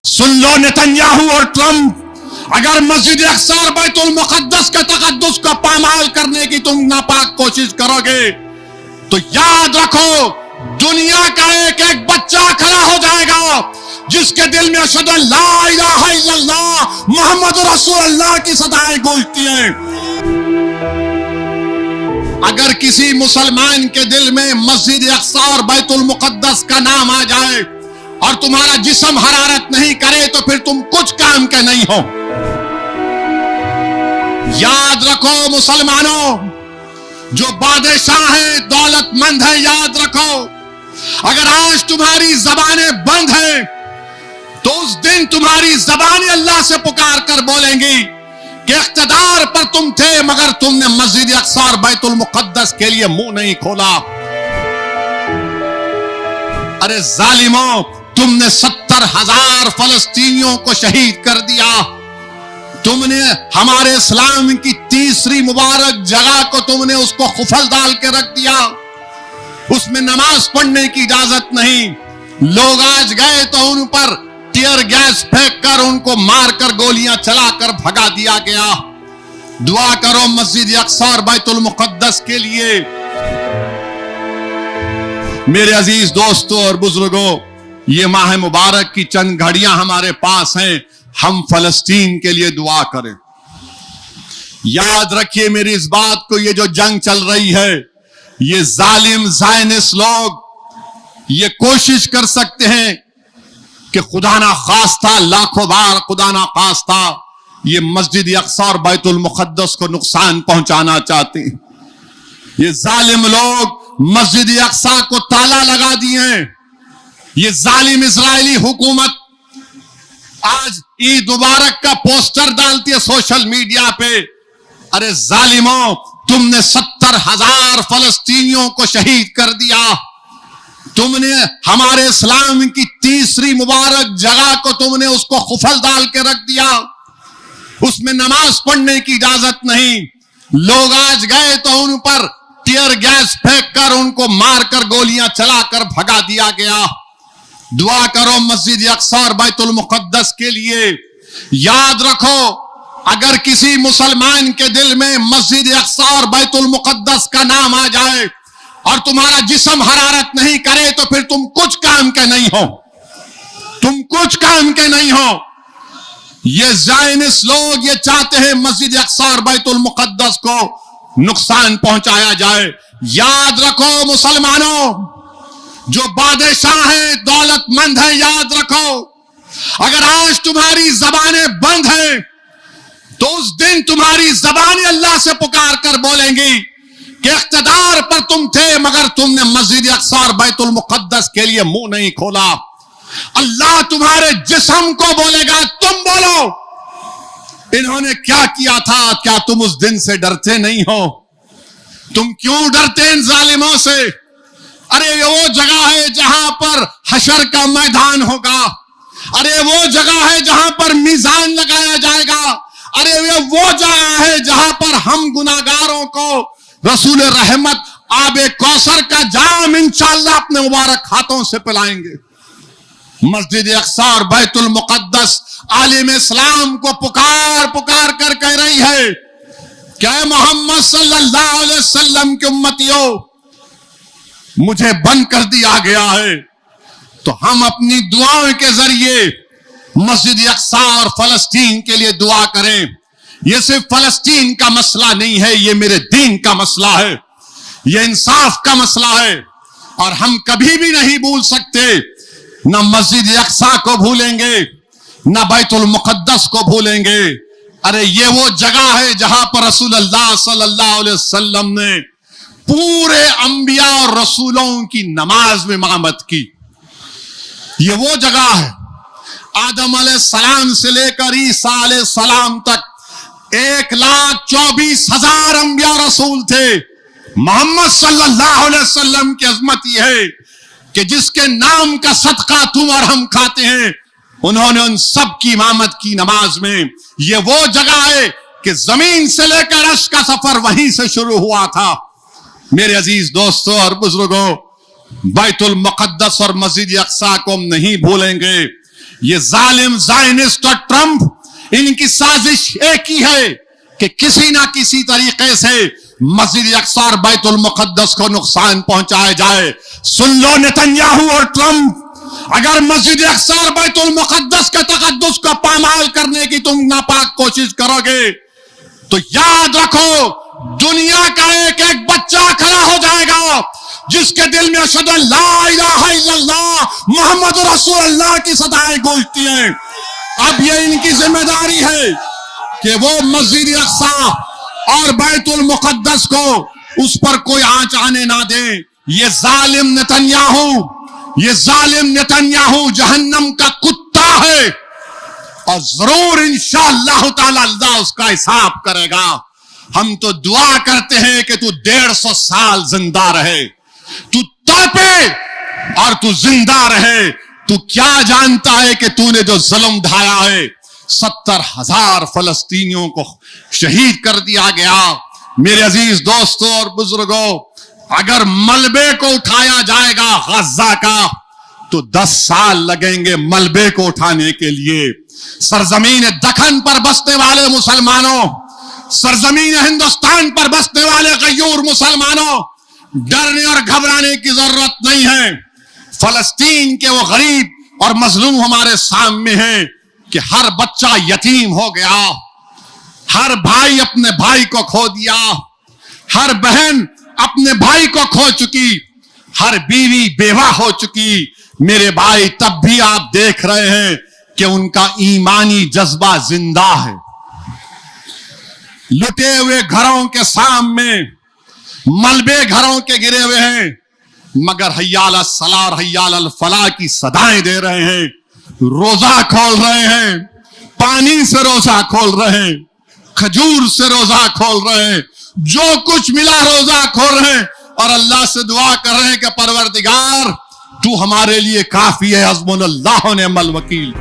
सुन लो Netanyahu और Trump, अगर मस्जिद अक्सा और बैतुल मुक़द्दस के तक़द्दुस को पामाल करने की तुम नापाक कोशिश करोगे तो याद रखो दुनिया का एक एक बच्चा खड़ा हो जाएगा जिसके दिल में अशहदु अन ला इलाहा इल्लल्लाह मुहम्मद रसूलुल्लाह की सदाएं गूंजती हैं। अगर किसी मुसलमान के दिल में मस्जिद अक्सा और बैतुल मुक़द्दस का नाम आ जाए और तुम्हारा जिस्म हरारत नहीं करे तो फिर तुम कुछ काम के नहीं हो। याद रखो मुसलमानों, जो बादशाह है दौलतमंद है, याद रखो अगर आज तुम्हारी जबानें बंद हैं तो उस दिन तुम्हारी जबानें अल्लाह से पुकार कर बोलेंगी कि इख्तिदार पर तुम थे मगर तुमने मस्जिद अक्सा और बैतुल मुक़द्दस के लिए मुंह नहीं खोला। अरे जालिमों, तुमने 70,000 फलस्तीनियों को शहीद कर दिया। तुमने हमारे इस्लाम की तीसरी मुबारक जगह को तुमने उसको खुफल डाल के रख दिया, उसमें नमाज पढ़ने की इजाजत नहीं। लोग आज गए तो उन पर टीयर गैस फेंक कर उनको मारकर गोलियां चलाकर भगा दिया गया। दुआ करो मस्जिद अक्सा और बैतुल मुक़द्दस के लिए। मेरे अजीज दोस्तों और बुजुर्गों, ये माह मुबारक की चंद घड़ियां हमारे पास हैं, हम फलस्तीन के लिए दुआ करें। याद रखिए मेरी इस बात को, ये जो जंग चल रही है, ये जालिम ज़ायनिस्ट लोग ये कोशिश कर सकते हैं कि खुदा ना खास्ता, लाखों बार खुदा ना खास्ता, ये मस्जिद अक्सा और बैतुल मुक़द्दस को नुकसान पहुंचाना चाहते हैं। ये जालिम लोग मस्जिद अक्सा को ताला लगा दिए हैं। ये जालिम इजरायली हुकूमत आज ईद मुबारक का पोस्टर डालती है सोशल मीडिया पे। अरे जालिमों, तुमने 70,000 फलस्तीनियों को शहीद कर दिया। तुमने हमारे इस्लाम की तीसरी मुबारक जगह को तुमने उसको खुफल डाल के रख दिया, उसमें नमाज पढ़ने की इजाजत नहीं। लोग आज गए तो उन पर टीयर गैस फेंक कर उनको मारकर गोलियां चलाकर भगा दिया गया। दुआ करो मस्जिद अक्सा और बैतुल मुक़द्दस के लिए। याद रखो अगर किसी मुसलमान के दिल में मस्जिद अक्सा और बैतुल मुक़द्दस का नाम आ जाए और तुम्हारा जिस्म हरारत नहीं करे तो फिर तुम कुछ काम के नहीं हो। तुम कुछ काम के नहीं हो। ये ज़ायनिस्ट लोग ये चाहते हैं मस्जिद अक्सा और बैतुल मुक़द्दस को नुकसान पहुंचाया जाए। याद रखो मुसलमानों, जो बादशाह है दौलतमंद है, याद रखो अगर आज तुम्हारी जबानें बंद हैं तो उस दिन तुम्हारी जबानें अल्लाह से पुकार कर बोलेंगी कि इख्तिदार पर तुम थे मगर तुमने मस्जिद अक्सा और बैतुल मुक़द्दस के लिए मुंह नहीं खोला। अल्लाह तुम्हारे जिस्म को बोलेगा, तुम बोलो इन्होंने क्या किया था, क्या तुम उस दिन से डरते नहीं हो? तुम क्यों डरते इन जालिमों से? अरे ये वो जगह है जहां पर हशर का मैदान होगा। अरे वो जगह है जहां पर मीजान लगाया जाएगा। अरे ये वो जगह है जहां पर हम गुनाहगारों को रसूल रहमत आबे कौसर का जाम इंशाअल्लाह अपने मुबारक हाथों से पिलाएंगे। मस्जिद अक्सा और बैतुल मुक़द्दस आलिम इस्लाम को पुकार पुकार कर कह रही है क्या मोहम्मद सल्लल्लाहु अलैहि वसल्लम की उम्मतियों, मुझे बंद कर दिया गया है तो हम अपनी दुआओं के जरिए मस्जिद अक्सा और फलस्तीन के लिए दुआ करें। ये सिर्फ फलस्तीन का मसला नहीं है, ये मेरे दीन का मसला है, ये इंसाफ का मसला है। और हम कभी भी नहीं भूल सकते, न मस्जिद अक्सा को भूलेंगे न बैतुल मुक़द्दस को भूलेंगे। अरे ये वो जगह है जहां पर रसूलुल्लाह सल्लल्लाहु अलैहि वसल्लम ने पूरे अंबिया और रसूलों की नमाज में इमामत की। ये वो जगह है, आदम अलैहिस्सलाम से लेकर ईसा अलैहिस्सलाम तक 1,24,000 अंबिया रसूल थे। मोहम्मद सल्लल्लाहु अलैहि वसल्लम की अजमत यह है कि जिसके नाम का सदका तुम और हम खाते हैं, उन्होंने उन सब की इमामत की नमाज में। ये वो जगह है कि जमीन से लेकर अर्श का सफर वहीं से शुरू हुआ था। मेरे अजीज दोस्तों और बुजुर्गों, बैतुल मुक़द्दस और मस्जिद अक्सा को हम नहीं भूलेंगे। ये जालिम ज़ायनिस्ट और ट्रंप इनकी साजिश एक ही है कि किसी ना किसी तरीके से मस्जिद अक्सा और बैतुल मुक़द्दस को नुकसान पहुंचाया जाए। सुन लो नेतन्याहू और ट्रंप, अगर मस्जिद अक्सा और बैतुल मुक़द्दस के तक़द्दुस को पामाल करने की तुम नापाक कोशिश करोगे तो याद रखो दुनिया का एक एक बच्चा खड़ा हो जाएगा जिसके दिल में अशहदु अन ला इलाहा इल्लल्लाह मुहम्मद रसूलुल्लाह की सदाएं गूंजती हैं। अब ये इनकी जिम्मेदारी है कि वो मस्जिद अक्सा और बैतुल मुक़द्दस को उस पर कोई आंच आने ना दे। ये जालिम नेतन्याहू जहन्नम का कुत्ता है और जरूर इंशाअल्लाह ताला अल्लाह उसका हिसाब करेगा। हम तो दुआ करते हैं कि तू 150 साल जिंदा रहे, तू तड़पे और तू जिंदा रहे। तू क्या जानता है कि तूने जो जुल्म ढाया है, 70,000 फलस्तीनियों को शहीद कर दिया गया। मेरे अजीज दोस्तों और बुजुर्गों, अगर मलबे को उठाया जाएगा गजा का तो 10 साल लगेंगे मलबे को उठाने के लिए। सरजमीन दखन पर बसने वाले मुसलमानों, सरजमीन हिंदुस्तान पर बसने वाले गयूर मुसलमानों, डरने और घबराने की जरूरत नहीं है। फलस्तीन के वो गरीब और मजलूम हमारे सामने हैं कि हर बच्चा यतीम हो गया, हर भाई अपने भाई को खो दिया, हर बहन अपने भाई को खो चुकी, हर बीवी बेवा हो चुकी। मेरे भाई तब भी आप देख रहे हैं कि उनका ईमानी जज्बा जिंदा है। लुटे हुए घरों के सामने मलबे घरों के गिरे हुए हैं, मगर हय्याल अस्सलाह और हय्याल अल फलाह की सदाएं दे रहे हैं, रोजा खोल रहे हैं, पानी से रोजा खोल रहे हैं, खजूर से रोजा खोल रहे हैं, जो कुछ मिला रोजा खोल रहे हैं और अल्लाह से दुआ कर रहे हैं कि परवरदिगार तू हमारे लिए काफी है, हस्बुनल्लाह व निअमल वकील।